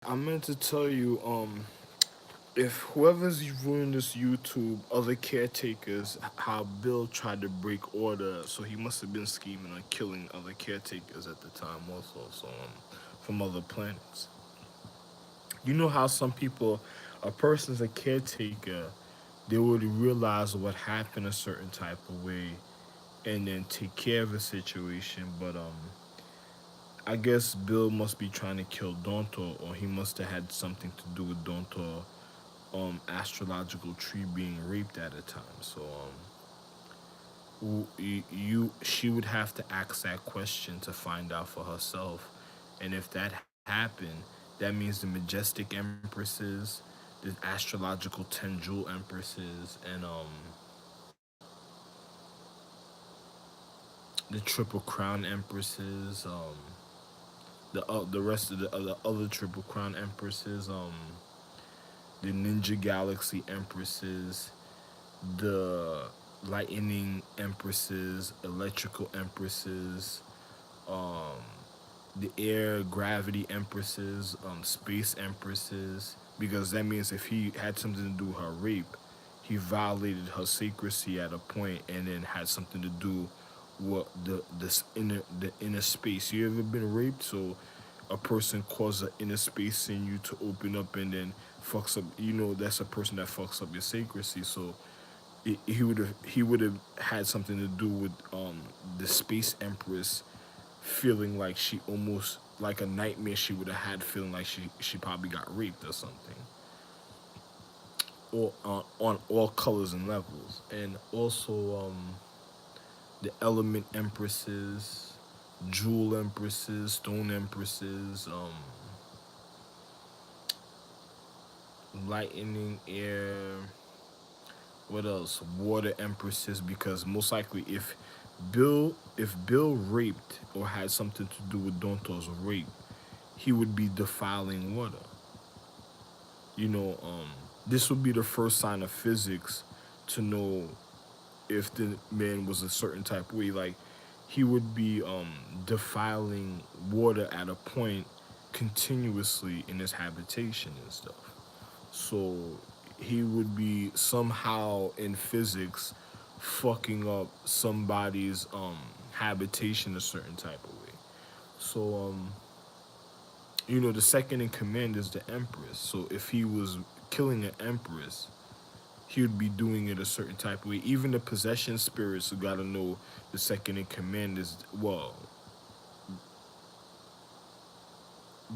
I meant to tell you, if whoever's ruining this YouTube, other caretakers, how Bill tried to break order, so he must have been scheming on killing other caretakers at the time also, so from other planets. You know how some people, a person's a caretaker, they would realize what happened a certain type of way and then take care of a situation, but I guess Bill must be trying to kill Donto, or he must have had something to do with Donto astrological tree being raped at a time. So she would have to ask that question to find out for herself, and if that happened, that means the majestic empresses, the astrological 10 jewel empresses, and the triple crown empresses, the rest of the other triple crown empresses, the ninja galaxy empresses, the lightning empresses, electrical empresses, um, the air gravity empresses, space empresses, because that means if he had something to do with her rape, he violated her secrecy at a point, and then had something to do with the inner space. You ever been raped? So a person causes an inner space in you to open up, and then fucks up. You know that's a person that fucks up your secrecy. So he would have had something to do with the space empress feeling like she almost like a nightmare she would have had, feeling like she probably got raped or something, or on all colors and levels. And also the element empresses, jewel empresses, stone empresses, lightning, air, what else? Water empresses, because most likely if Bill raped or had something to do with Donto's rape, he would be defiling water. You know, this would be the first sign of physics to know if the man was a certain type of way. Like he would be defiling water at a point continuously in his habitation and stuff. So he would be somehow in physics fucking up somebody's habitation a certain type of way. So the second in command is the empress. So if he was killing an empress, he would be doing it a certain type of way. Even the possession spirits who gotta know the second in command is, well,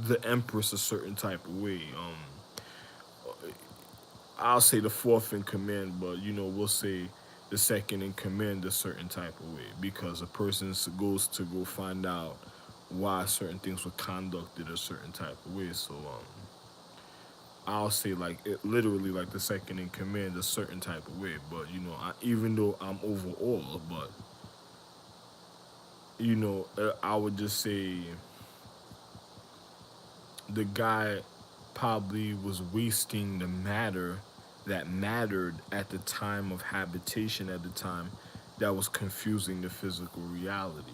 the empress a certain type of way. I'll say the fourth in command, but we'll say the second in command a certain type of way, because a person goes to go find out why certain things were conducted a certain type of way. So I'll say like it literally like the second in command a certain type of way. But even though I'm overall, but I would just say the guy probably was wasting the matter that mattered at the time of habitation, at the time that was confusing the physical reality.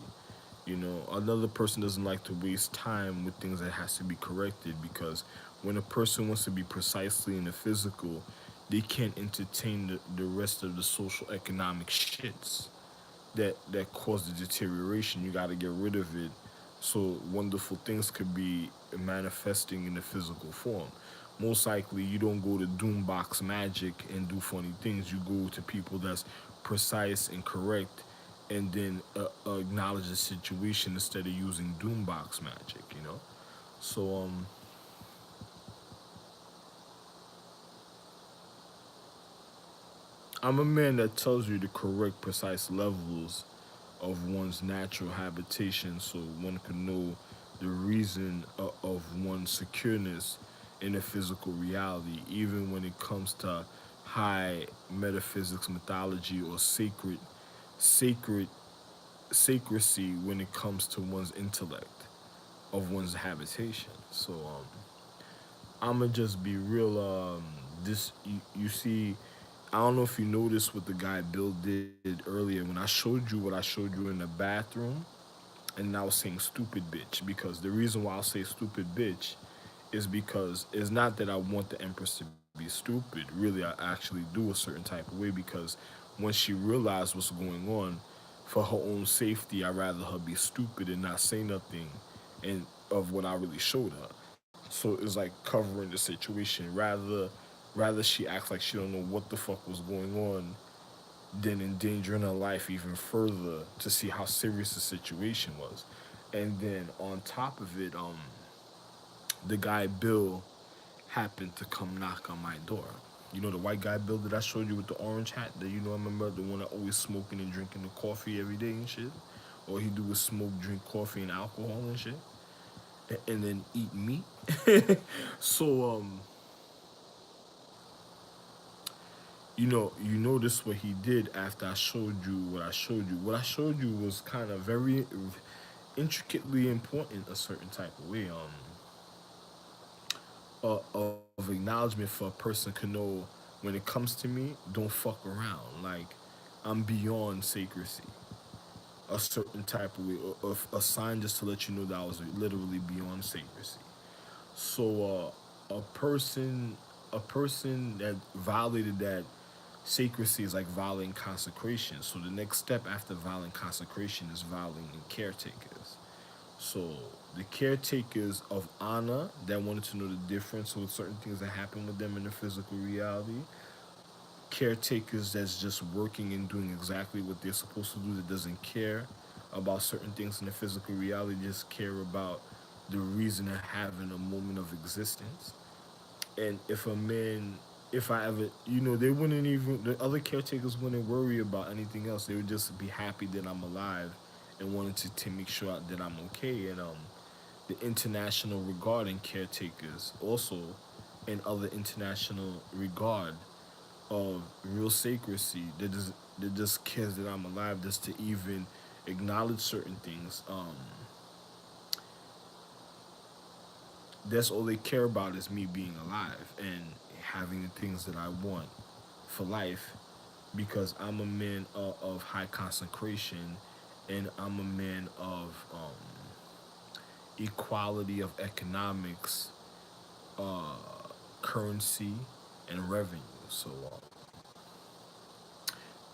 Another person doesn't like to waste time with things that has to be corrected, because when a person wants to be precisely in the physical, they can't entertain the rest of the social economic shits that cause the deterioration. You got to get rid of it so wonderful things could be manifesting in the physical form. Most likely, you don't go to Doombox Magic and do funny things. You go to people that's precise and correct, and then acknowledge the situation instead of using Doombox Magic. So I'm a man that tells you the correct, precise levels of one's natural habitation, so one can know the reason of one's secureness in a physical reality, even when it comes to high metaphysics, mythology, or sacred sacrecy when it comes to one's intellect of one's habitation. So I'ma just be real. This you see, I don't know if you noticed what the guy Bill did earlier when I showed you what I showed you in the bathroom, and I was saying stupid bitch, because the reason why I'll say stupid bitch is because it's not that I want the Empress to be stupid. Really, I actually do a certain type of way because when she realized what's going on, for her own safety, I'd rather her be stupid and not say nothing and of what I really showed her. So it's like covering the situation. Rather she acts like she don't know what the fuck was going on than endangering her life even further to see how serious the situation was. And then on top of it, the guy Bill happened to come knock on my door. You know the white guy Bill that I showed you with the orange hat? That you know I remember the one that always smoking and drinking the coffee every day and shit. All he do is smoke, drink coffee and alcohol and shit, and then eat meat. So you notice what he did after I showed you what I showed you. What I showed you was kind of very intricately important a certain type of way. Of acknowledgement for a person could know when it comes to me, don't fuck around. Like I'm beyond secrecy. A certain type of way, of a sign just to let you know that I was literally beyond secrecy. So a person that violated that secrecy is like violating consecration. So the next step after violating consecration is violating caretakers. So the caretakers of honor that wanted to know the difference with certain things that happen with them in the physical reality, caretakers that's just working and doing exactly what they're supposed to do, that doesn't care about certain things in the physical reality, just care about the reason of having a moment of existence. And if a man, if I ever, they wouldn't even, the other caretakers wouldn't worry about anything else. They would just be happy that I'm alive and wanted to make sure that I'm okay. And the international regarding caretakers also, and other international regard of real secrecy that just cares that I'm alive, just to even acknowledge certain things. That's all they care about is me being alive and having the things that I want for life, because I'm a man of high consecration, and I'm a man of equality of economics, uh, currency, and revenue. So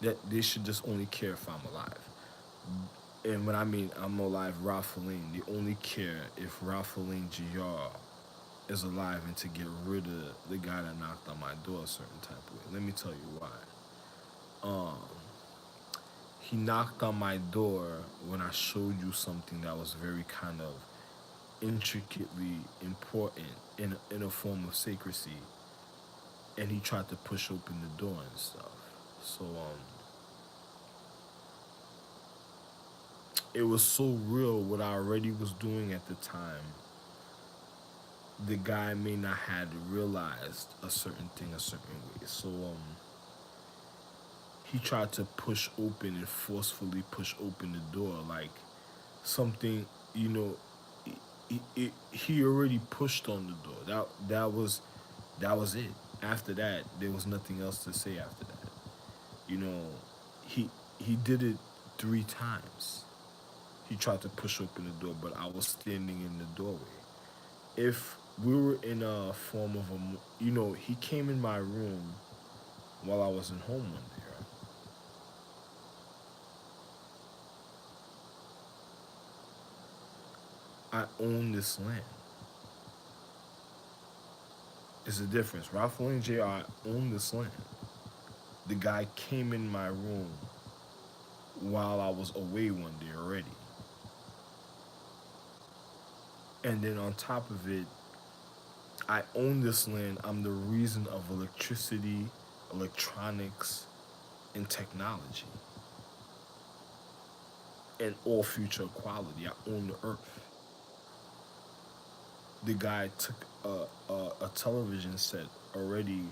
that they should just only care if I'm alive. And when I mean I'm alive, Ralph Lane, they only care if Ralph Lane Jr. is alive and to get rid of the guy that knocked on my door a certain type of way. Let me tell you why. Um, he knocked on my door when I showed you something that was very kind of intricately important in a form of secrecy, and he tried to push open the door and stuff. So it was so real what I already was doing at the time. The guy may not had realized a certain thing a certain way. So he tried to push open and forcefully push open the door, like something, you know, he already pushed on the door. That was it. After that, there was nothing else to say after that. You know, he he did it 3 times. He tried to push open the door, but I was standing in the doorway. If we were in a form of he came in my room while I was in home one day. Right? I own this land. It's a difference. Ralph Lane Jr. I own this land. The guy came in my room while I was away one day already. And then on top of it, I own this land. I'm the reason of electricity, electronics, and technology, and all future equality. I own the earth. The guy took a television set already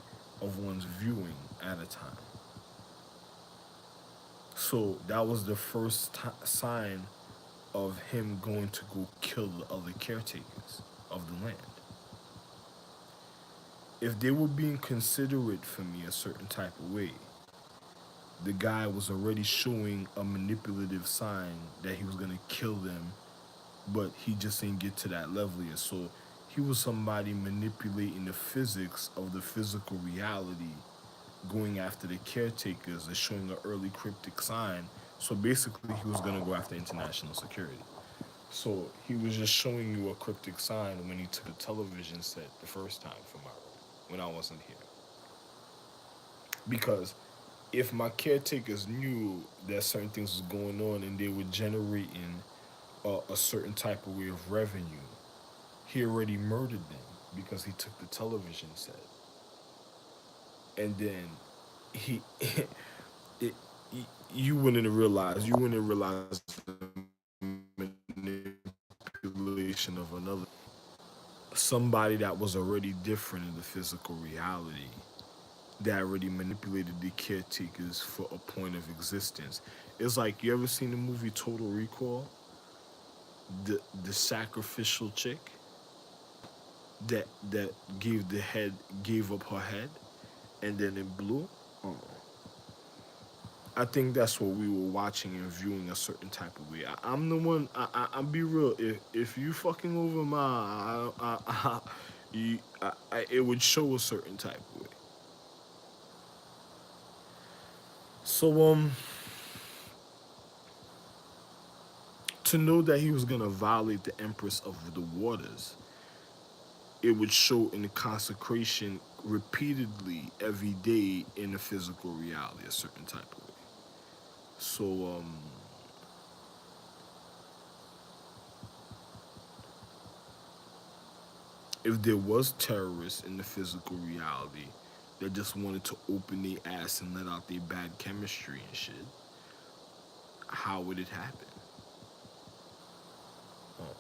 of one's viewing at a time. So that was the first sign of him going to go kill the other caretakers of the land. If they were being considerate for me a certain type of way, the guy was already showing a manipulative sign that he was gonna kill them, but he just didn't get to that level yet. So he was somebody manipulating the physics of the physical reality, going after the caretakers and showing an early cryptic sign. So basically, he was going to go after international security. So he was just showing you a cryptic sign when he took the television set the first time for my room when I wasn't here. Because if my caretakers knew that certain things was going on and they were generating a certain type of way of revenue, he already murdered them because he took the television set. And then he, it, you wouldn't realize the manipulation of another, somebody that was already different in the physical reality, that already manipulated the caretakers for a point of existence. It's like, you ever seen the movie Total Recall? The sacrificial chick that gave up her head, and then it blew. Oh. I think that's what we were watching and viewing a certain type of way. I'm the one. I'll be real. If you fucking over my, it would show a certain type of way. So to know that he was gonna violate the Empress of the Waters, it would show in the consecration repeatedly every day in the physical reality a certain type of way. So if there was terrorists in the physical reality that just wanted to open their ass and let out their bad chemistry and shit, how would it happen? Oh.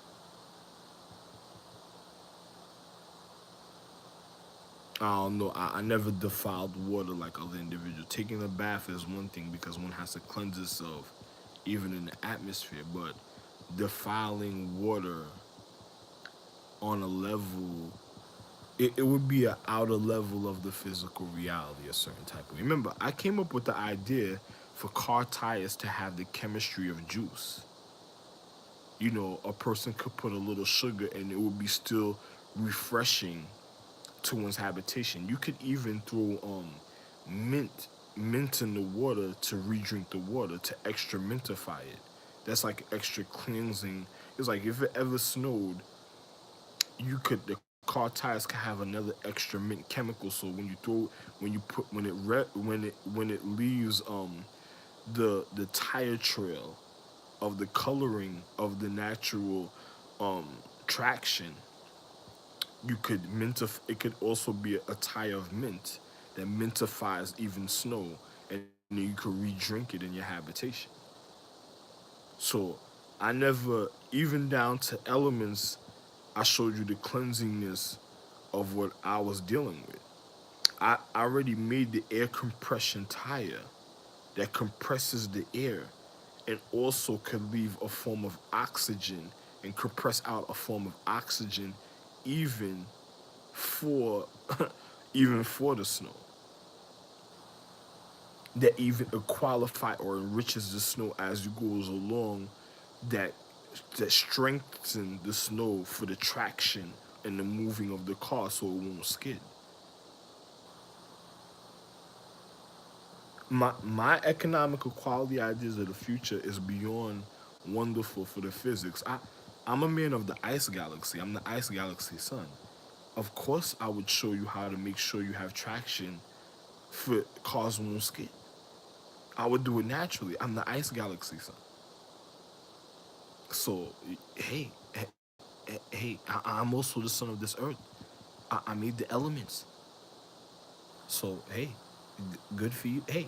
I don't know. I never defiled water like other individuals. Taking a bath is one thing because one has to cleanse itself, even in the atmosphere. But defiling water on a level, it would be an outer level of the physical reality, a certain type of. Remember, I came up with the idea for car tires to have the chemistry of juice. You know, a person could put a little sugar and it would be still refreshing to one's habitation. You could even throw mint in the water to re-drink the water to extra mintify it. That's like extra cleansing. It's like if it ever snowed, you could the car tires can have another extra mint chemical. So when you throw when you put when it leaves the tire trail of the coloring of the natural traction, you could mintify. It could also be a tire of mint that mintifies even snow, and then you could re-drink it in your habitation. So I never, even down to elements, I showed you the cleansingness of what I was dealing with. I already made the air compression tire that compresses the air and also could leave a form of oxygen and compress out a form of oxygen even for even for the snow, that even qualify or enriches the snow as you goes along, that strengthens the snow for the traction and the moving of the car so it won't skid. My economical quality ideas of the future is beyond wonderful for the physics. I'm a man of the ice galaxy. I'm the ice galaxy son. Of course I would show you how to make sure you have traction for cars won't skid. I would do it naturally. I'm the ice galaxy son. So hey, I'm also the son of this earth. I made the elements. So hey, good for you. Hey,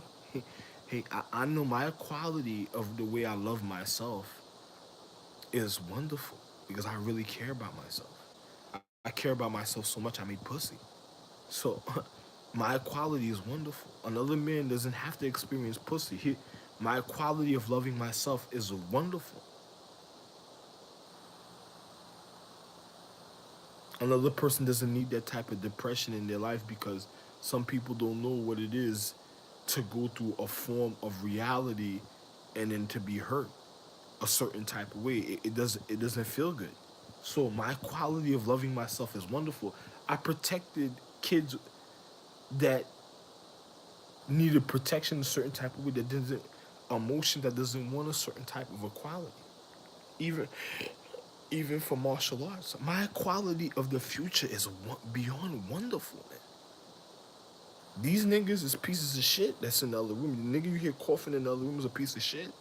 I know my quality of the way I love myself is wonderful because I really care about myself. I care about myself so much I made pussy. So my quality is wonderful. Another man doesn't have to experience pussy. My quality of loving myself is wonderful. Another person doesn't need that type of depression in their life because some people don't know what it is to go through a form of reality and then to be hurt a certain type of way. It doesn't feel good. So my quality of loving myself is wonderful. I protected kids that needed protection a certain type of way, that doesn't emotion that doesn't want a certain type of equality. Even even for martial arts, my quality of the future is beyond wonderful, man. These niggas is pieces of shit that's in the other room. The nigga you hear coughing in the other room is a piece of shit.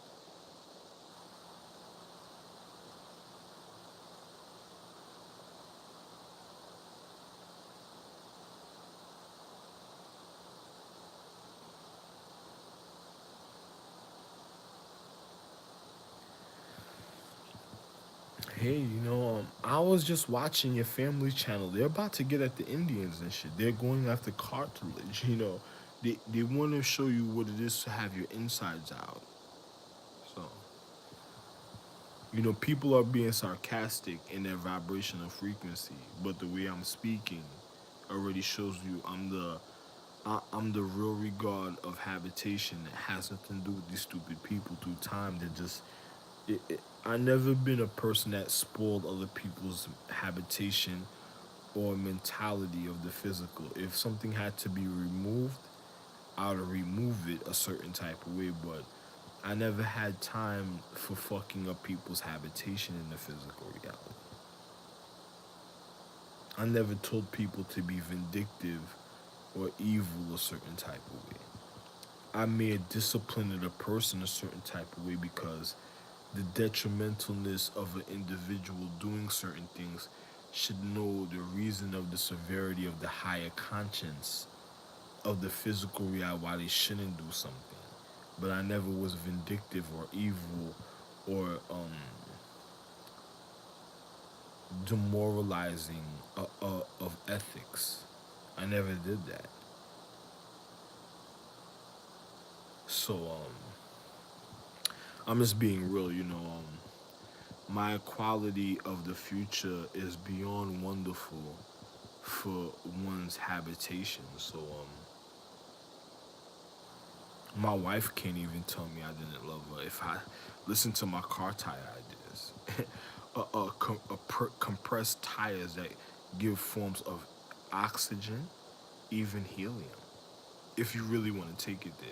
Hey, I was just watching your family channel. They're about to get at the Indians and shit. They're going after cartilage. They want to show you what it is to have your insides out. So, people are being sarcastic in their vibrational frequency, but the way I'm speaking already shows you I'm the real regard of habitation that has nothing to do with these stupid people through time. They're just I never been a person that spoiled other people's habitation or mentality of the physical. If something had to be removed, I would remove it a certain type of way, but I never had time for fucking up people's habitation in the physical reality. I never told people to be vindictive or evil a certain type of way. I may have disciplined a person a certain type of way because the detrimentalness of an individual doing certain things should know the reason of the severity of the higher conscience of the physical reality why they shouldn't do something. But I never was vindictive or evil or demoralizing of ethics. I never did that. So I'm just being real, my quality of the future is beyond wonderful for one's habitation. So my wife can't even tell me I didn't love her if I listen to my car tire ideas. Compressed tires that give forms of oxygen, even helium, if you really want to take it there.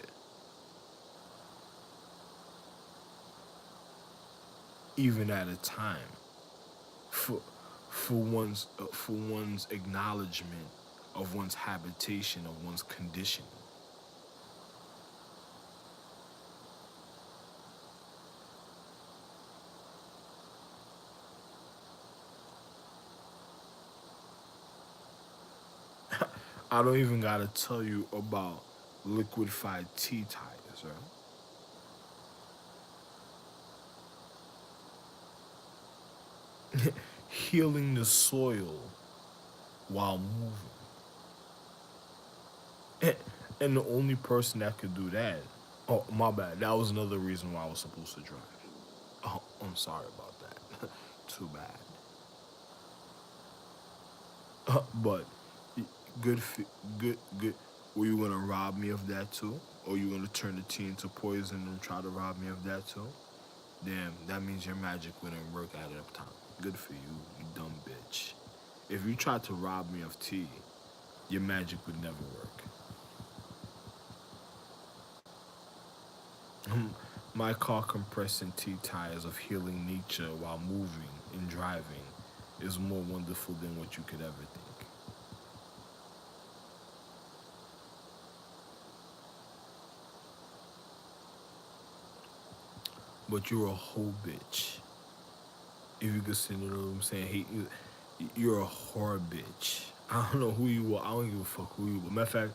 Even at a time, for one's acknowledgement of one's habitation, of one's condition. I don't even gotta tell you about liquefied tea tires, right? Healing the soil while moving. And the only person that could do that, oh, my bad, that was another reason why I was supposed to drive. Oh, I'm sorry about that. Too bad. But good, good. Were you gonna rob me of that too? Or you gonna turn the tea into poison and try to rob me of that too? Damn, that means your magic wouldn't work at that time. Good for you, you dumb bitch. If you tried to rob me of tea, your magic would never work. My car compressing tea tires of healing nature while moving and driving is more wonderful than what you could ever think. But you're a whole bitch. If you could sit in the room saying, hey, you're a whore bitch. I don't know who you are. I don't give a fuck who you are. Matter of fact,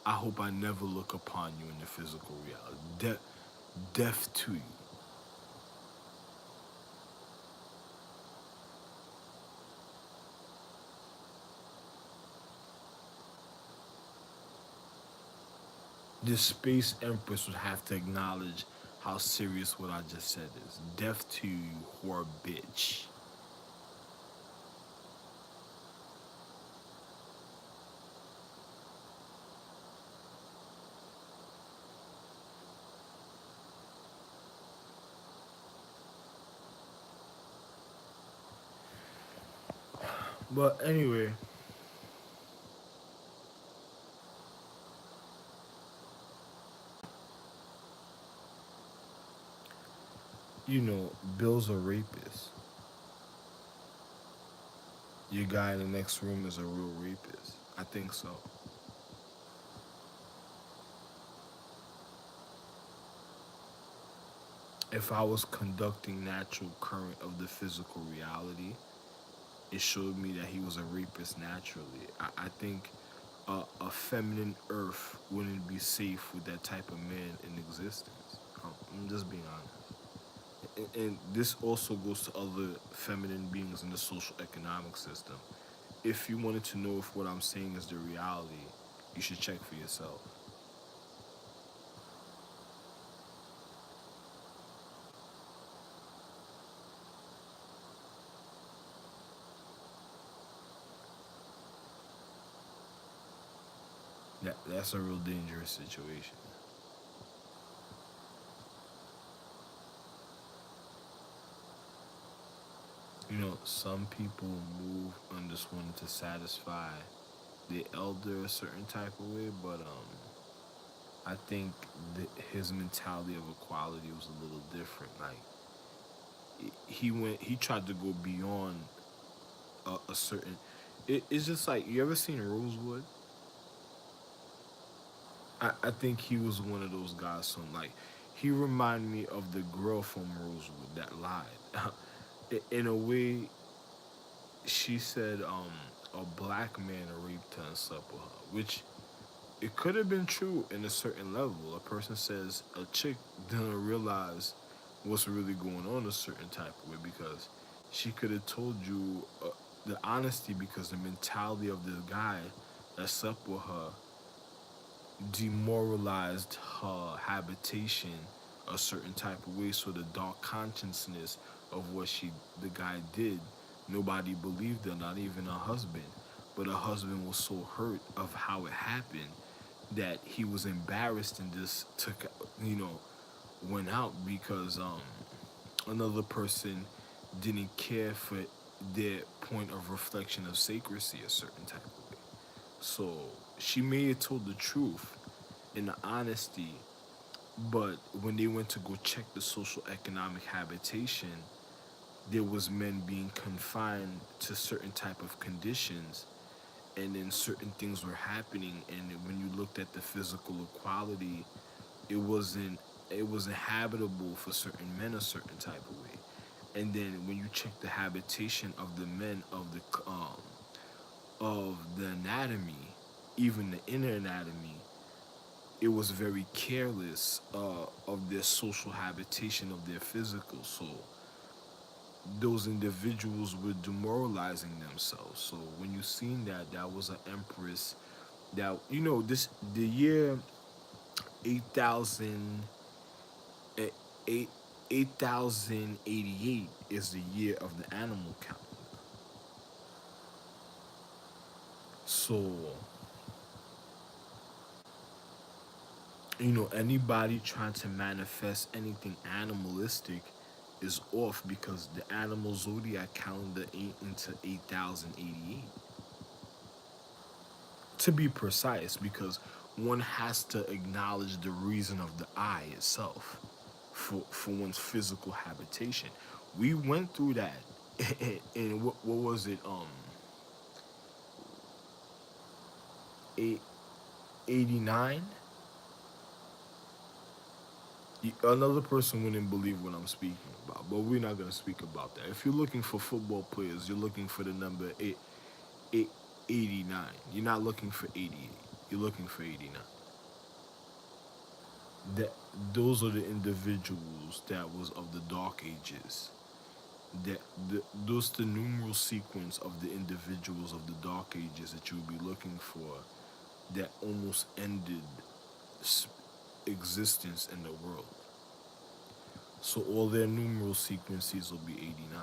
I hope I never look upon you in the physical reality. Death to you. This space empress would have to acknowledge how serious what I just said is. Death to you, you whore bitch. But anyway, Bill's a rapist. Your guy in the next room is a real rapist. I think so. If I was conducting natural current of the physical reality, it showed me that he was a rapist naturally. I think a feminine earth wouldn't be safe with that type of man in existence. I'm just being honest. And this also goes to other feminine beings in the social economic system. If you wanted to know if what I'm saying is the reality, you should check for yourself. That's a real dangerous situation. Some people move on this one to satisfy the elder a certain type of way, but I think his mentality of equality was a little different. Like he tried to go beyond a certain. It's just like, you ever seen Rosewood? I think he was one of those guys. So like, he reminded me of the girl from Rosewood that lied. In a way, she said a black man raped her and slept with her, which it could have been true in a certain level. A person says a chick didn't realize what's really going on a certain type of way, because she could have told you the honesty, because the mentality of this guy that slept with her demoralized her habitation a certain type of way. So the dark consciousness of what the guy did, nobody believed her, not even her husband. But her husband was so hurt of how it happened that he was embarrassed and just went out, because another person didn't care for their point of reflection of sacredcy a certain type of way. So she may have told the truth in the honesty, but when they went to go check the social economic habitation, there was men being confined to certain type of conditions, and then certain things were happening. And when you looked at the physical equality, it wasn't it wasn't habitable for certain men a certain type of way. And then when you check the habitation of the men of the anatomy, even the inner anatomy, it was very careless of their social habitation of their physical. So those individuals were demoralizing themselves. So when you seen that, that was an empress that, this the year 8,000 eh, 8 8,088 is the year of the animal count. So anybody trying to manifest anything animalistic is off, because the animal zodiac calendar ain't into 8,088. To be precise, because one has to acknowledge the reason of the eye itself for one's physical habitation. We went through that in what was it, 89. Another person wouldn't believe what I'm speaking about, but we're not gonna speak about that. If you're looking for football players, you're looking for the number 89. You're not looking for 88. You're looking for 89. That those are the individuals that was of the Dark Ages. Those the numeral sequence of the individuals of the Dark Ages that you would be looking for, that almost ended existence in the world. So all their numeral sequences will be 89.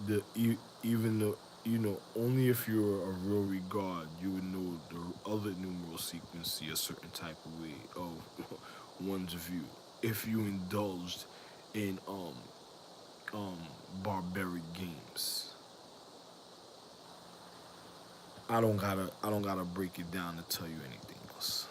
The even though only if you're a real regard, you would know the other numeral sequence see a certain type of way of one's view. If you indulged in um barbaric games, I don't gotta break it down to tell you anything else.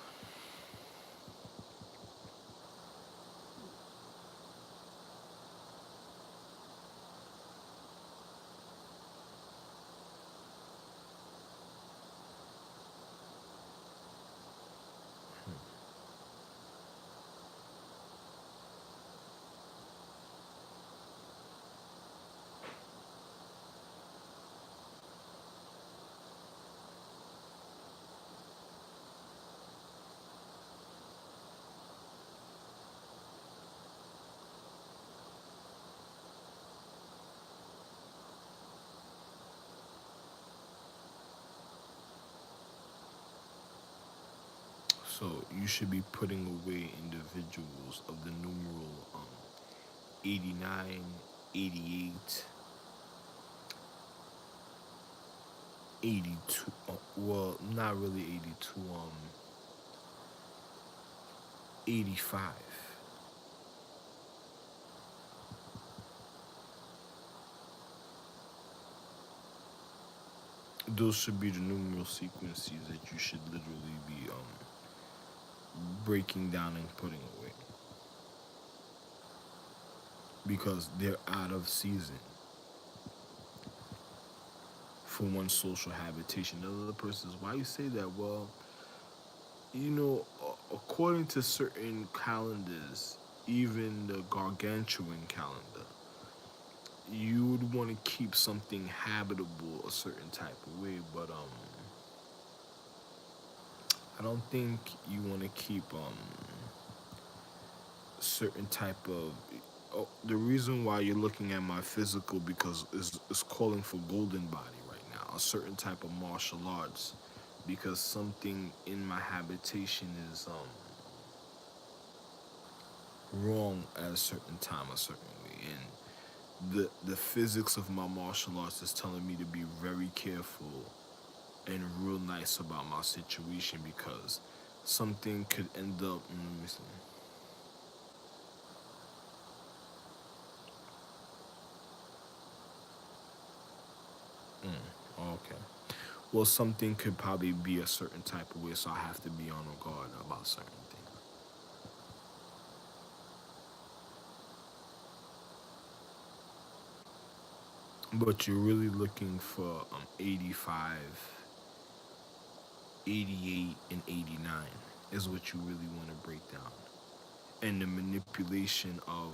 So you should be putting away individuals of the numeral 89, 88, 82. Well, not really 82. 85. Those should be the numeral sequences that you should literally be breaking down and putting away because they're out of season for one social habitation. The other person is, why you say that? Well, according to certain calendars, even the gargantuan calendar, you would want to keep something habitable a certain type of way, but I don't think you want to keep certain type of. Oh, the reason why you're looking at my physical because it's calling for golden body right now, a certain type of martial arts, because something in my habitation is wrong at a certain time, a certain way, and the physics of my martial arts is telling me to be very careful and real nice about my situation because something could end up. Let me see. Okay. Well, something could probably be a certain type of way, so I have to be on guard about certain things. But you're really looking for 85, 88, and 89 is what you really want to break down. And the manipulation of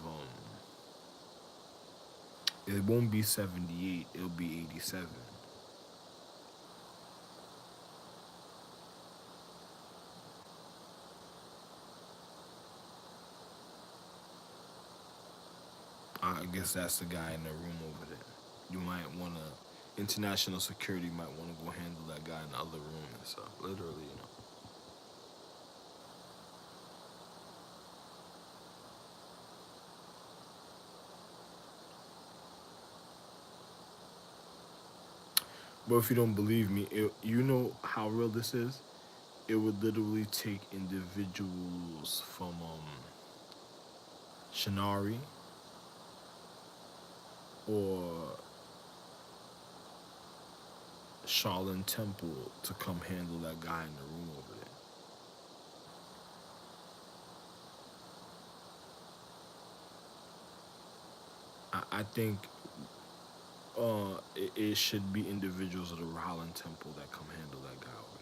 it won't be 78, it'll be 87. I guess that's the guy in the room over there. You might want to, international security might want to go handle that guy in the other room and stuff. Literally. But if you don't believe me, you know how real this is? It would literally take individuals from Shinari or Shaolin Temple to come handle that guy in the room over there. I think it should be individuals of the Shaolin Temple that come handle that guy over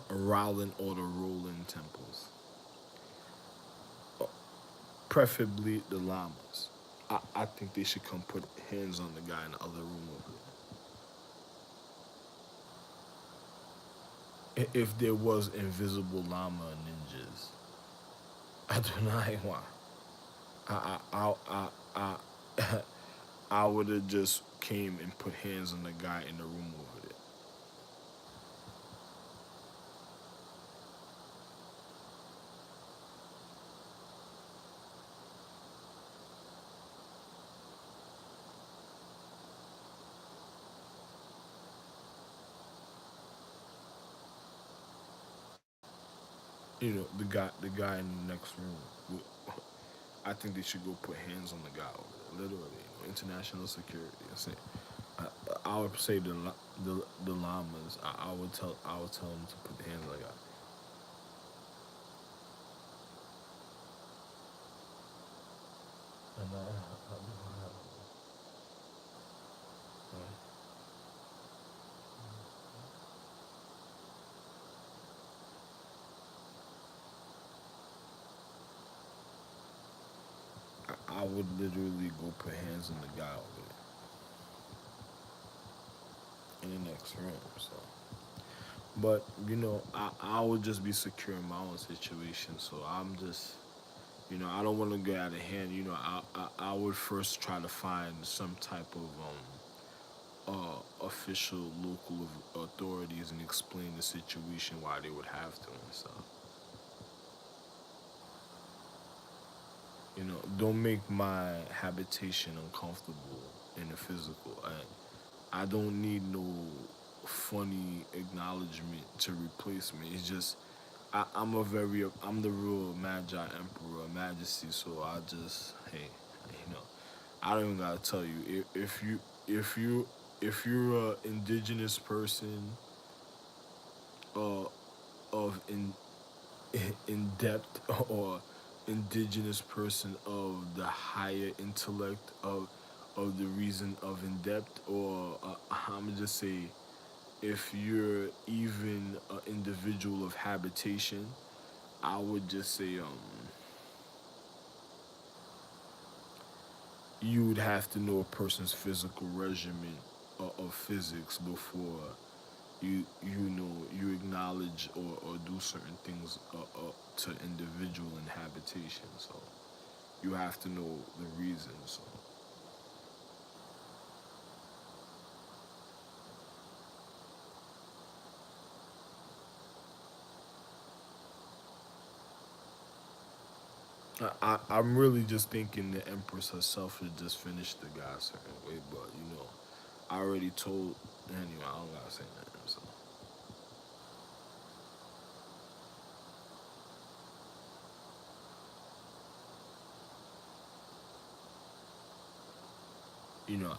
there. Shaolin or the Roland temples. Preferably the llamas. I think they should come put hands on the guy in the other room over there. If there was invisible llama ninjas, I do not want. I I would have just came and put hands on the guy in the room over there. the guy in the next room. I think they should go put hands on the guy over there. Literally, international security. I, I would say the llamas. I would tell them to put the hands on the guy. And I would literally go put hands on the guy over there in the next room. So, but I would just be secure in my own situation. So I'm just, I don't want to get out of hand. I would first try to find some type of official local authorities and explain the situation why they would have to and stuff. Don't make my habitation uncomfortable in the physical. I don't need no funny acknowledgement to replace me. It's just I'm the real Magi Emperor Majesty. So I just hey, I don't even gotta tell you if you if you're a indigenous person uh of in depth or indigenous person of the higher intellect of the reason of in depth or I'm gonna just say if you're even an individual of habitation, I would just say you would have to know a person's physical regimen of physics before you acknowledge or do certain things to individual and habitation. So you have to know the reasons. So I'm really just thinking the Empress herself should just finish the guy a certain way, but I already told anyway. I don't gotta say nothing. So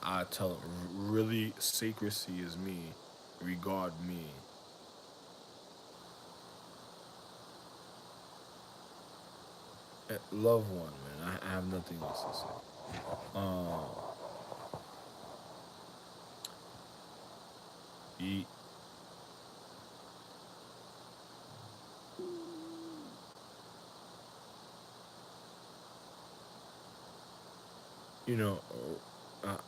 I tell him really secrecy is me, regard me. Love one, man. I have nothing else to say. He, you know,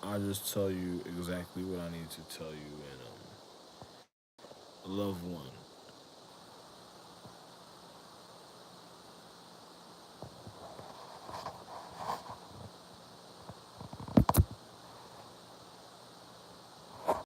I just tell you exactly what I need to tell you, and love one.